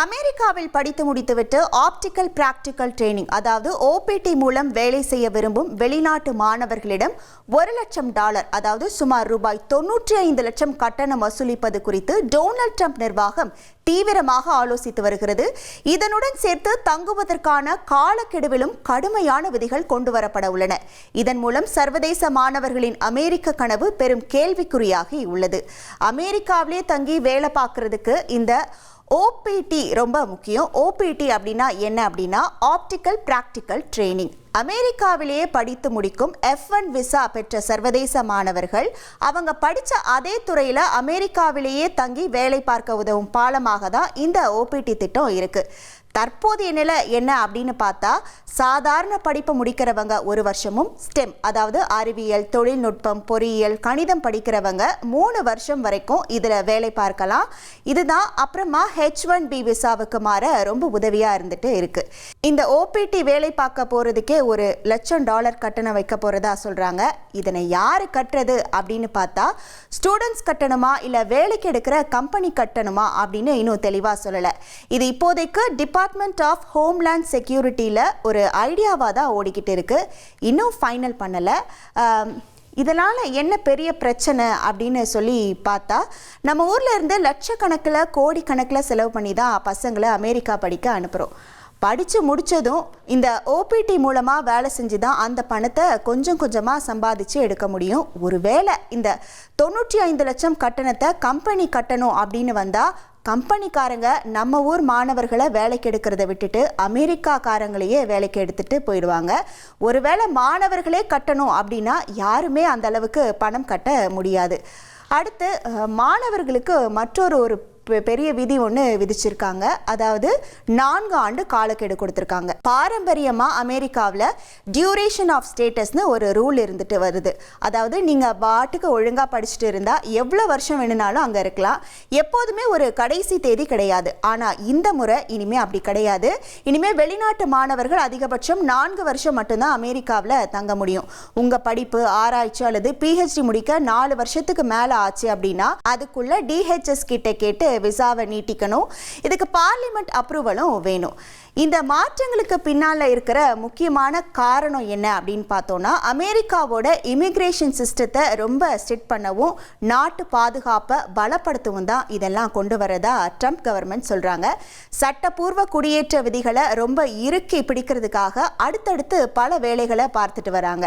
அமெரிக்காவில் படித்து முடித்துவிட்டு ஆப்டிக்கல் பிராக்டிக்கல் ட்ரெய்னிங் அதாவது ஓபிடி மூலம் வேலை செய்ய விரும்பும் வெளிநாட்டு மாணவர்களிடம் $1,00,000 அதாவது சுமார் ரூபாய் 95 லட்சம் கட்டணம் வசூலிப்பது குறித்து டொனால்ட் ட்ரம்ப் நிர்வாகம் தீவிரமாக ஆலோசித்து வருகிறது. இதனுடன் சேர்த்து தங்குவதற்கான காலக்கெடுவிலும் கடுமையான விதிகள் கொண்டுவரப்பட உள்ளன. இதன் மூலம் சர்வதேச மாணவர்களின் அமெரிக்க கனவு பெரும் கேள்விக்குறியாகி உள்ளது. அமெரிக்காவிலே தங்கி வேலை பார்க்கறதுக்கு இந்த ஓபிடி ரொம்ப முக்கியம். ஓபிடி அப்படின்னா என்ன அப்படின்னா ஆப்டிக்கல் பிராக்டிக்கல் ட்ரெய்னிங். அமெரிக்காவிலேயே படித்து முடிக்கும் F1 விசா பெற்ற சர்வதேச மாணவர்கள் அவங்க படித்த அதே துறையில் அமெரிக்காவிலேயே தங்கி வேலை பார்க்க உதவும் பாலமாக தான் இந்த ஓபிடி திட்டம் இருக்கு. தற்போதைய நிலை என்ன அப்படின்னு பார்த்தா சாதாரண படிப்பு முடிக்கிறவங்க 1 வருஷமும் ஸ்டெம் அதாவது அறிவியல், தொழில்நுட்பம், பொறியியல், கணிதம் படிக்கிறவங்க 3 வருஷம் வரைக்கும் இதில் வேலை பார்க்கலாம். இதுதான் அப்புறமா H1B விசாவுக்கு மாற ரொம்ப உதவியாக இருந்துட்டு இருக்கு. இந்த ஓபிடி வேலை பார்க்க போகிறதுக்கே $1,00,000 கட்டணம் வைக்க போகிறதா சொல்கிறாங்க. இதனை யார் கட்டுறது அப்படின்னு பார்த்தா ஸ்டூடெண்ட்ஸ் கட்டணுமா இல்லை வேலைக்கு எடுக்கிற கம்பெனி கட்டணுமா அப்படின்னு இன்னும் தெளிவாக சொல்லலை. இது இப்போதைக்கு டிபார்ட்மெண்ட் ஆஃப் ஹோம்லேண்ட் செக்யூரிட்டியில் ஒரு ஐடியாவாக தான் ஓடிக்கிட்டு இருக்கு. இன்னும் ஃபைனல் பண்ணலை. இதனால் என்ன பெரிய பிரச்சனை அப்படின்னு சொல்லி பார்த்தா நம்ம ஊரில் இருந்து லட்சக்கணக்கில் கோடிக்கணக்கில் செலவு பண்ணி தான் பசங்களை அமெரிக்கா படிக்க அனுப்புகிறோம். படித்து முடித்ததும் இந்த ஓபிடி மூலமாக வேலை செஞ்சு தான் அந்த பணத்தை கொஞ்சம் கொஞ்சமாக சம்பாதிச்சு எடுக்க முடியும். ஒருவேளை இந்த 95 லட்சம் கட்டணத்தை கம்பெனி கட்டணும் அப்படின்னு வந்தால் கம்பெனிக்காரங்க நம்ம ஊர் மாணவர்களை வேலைக்கு எடுக்கிறத விட்டுட்டு அமெரிக்காக்காரங்களையே வேலைக்கு எடுத்துட்டு போயிடுவாங்க. ஒருவேளை மாணவர்களே கட்டணும் அப்படின்னா யாருமே அந்த அளவுக்கு பணம் கட்ட முடியாது. அடுத்து மாணவர்களுக்கு மற்றொரு பெரிய விதி ஒன்று விதிச்சிருக்காங்க. அதாவது 4 ஆண்டு காலக்கெடு கொடுத்துருக்காங்க. பாரம்பரியமாக அமெரிக்காவில் டியூரேஷன் ஆஃப் ஸ்டேட்டஸ்னு ஒரு ரூல் இருந்துட்டு வருது. அதாவது நீங்கள் பாட்டுக்கு ஒழுங்காக படிச்சுட்டு இருந்தால் எவ்வளோ வருஷம் வேணுனாலும் அங்கே இருக்கலாம். எப்போதுமே ஒரு கடைசி தேதி கிடையாது. ஆனால் இந்த முறை இனிமேல் அப்படி கிடையாது. இனிமேல் வெளிநாட்டு மாணவர்கள் அதிகபட்சம் 4 வருஷம் மட்டும்தான் அமெரிக்காவில் தங்க முடியும். உங்கள் படிப்பு, ஆராய்ச்சி அல்லது PhD முடிக்க 4 வருஷத்துக்கு மேலே ஆச்சு அப்படின்னா அதுக்குள்ள DHS கிட்ட கேட்டு விசாவை நீட்டிக்கணும். இதுக்கு பார்லிமெண்ட் அப்ரூவலும் வேணும். இந்த மாற்றங்களுக்கு பின்னால் இருக்கிற முக்கியமான காரணம் என்ன அப்படின்னு பார்த்தோன்னா அமெரிக்காவோட இமிக்ரேஷன் சிஸ்டத்தை ரொம்ப ஸ்ட்ரிக்ட் பண்ணவும் நாட்டு பாதுகாப்பை பலப்படுத்தவும் தான் இதெல்லாம் கொண்டு வரதா ட்ரம்ப் கவர்மெண்ட் சொல்கிறாங்க. சட்டப்பூர்வ குடியேற்ற விதிகளை ரொம்ப இறுக்கி பிடிக்கிறதுக்காக அடுத்தடுத்து பல வேலைகளை பார்த்துட்டு வராங்க.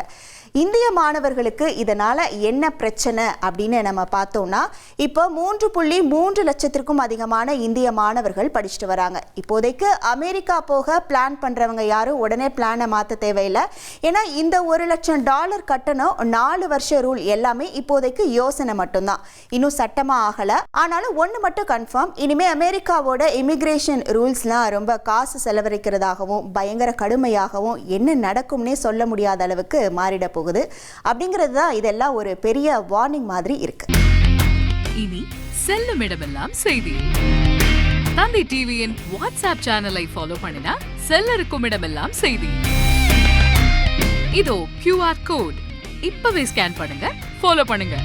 இந்திய மாணவர்களுக்கு இதனால் என்ன பிரச்சனை அப்படின்னு நம்ம பார்த்தோம்னா இப்போ 3.3 லட்சத்திற்கும் அதிகமான இந்திய மாணவர்கள் படிச்சுட்டு வராங்க. இப்போதைக்கு அமெரிக்கா போக பிளான் பண்ணுறவங்க யாரும் உடனே பிளானை மாற்ற தேவையில்லை. ஏன்னா இந்த $1,00,000 கட்டணம் 4 வருஷ ரூல் எல்லாமே இப்போதைக்கு யோசனை மட்டும்தான், இன்னும் சட்டமாக ஆகலை. ஆனாலும் ஒன்று மட்டும் கன்ஃபார்ம், இனிமேல் அமெரிக்காவோட இமிக்ரேஷன் ரூல்ஸ்லாம் ரொம்ப காசு செலவழிக்கிறதாகவும் பயங்கர கடுமையாகவும் என்ன நடக்கும்னே சொல்ல முடியாத அளவுக்கு மாறிட போகுது. அப்படிங்கிறது தான் இதெல்லாம் ஒரு பெரிய வார்னிங் மாதிரி இருக்கு. இனி செல்லும் இடமெல்லாம் செய்தி. தந்தி டிவியின் வாட்ஸ்அப் சேனலை ஃபாலோ பண்ணினா செல்ல இருக்கும் இடமெல்லாம் செய்தி. இதோ QR கோட் இப்பவே ஸ்கேன் பண்ணுங்க, ஃபாலோ பண்ணுங்க.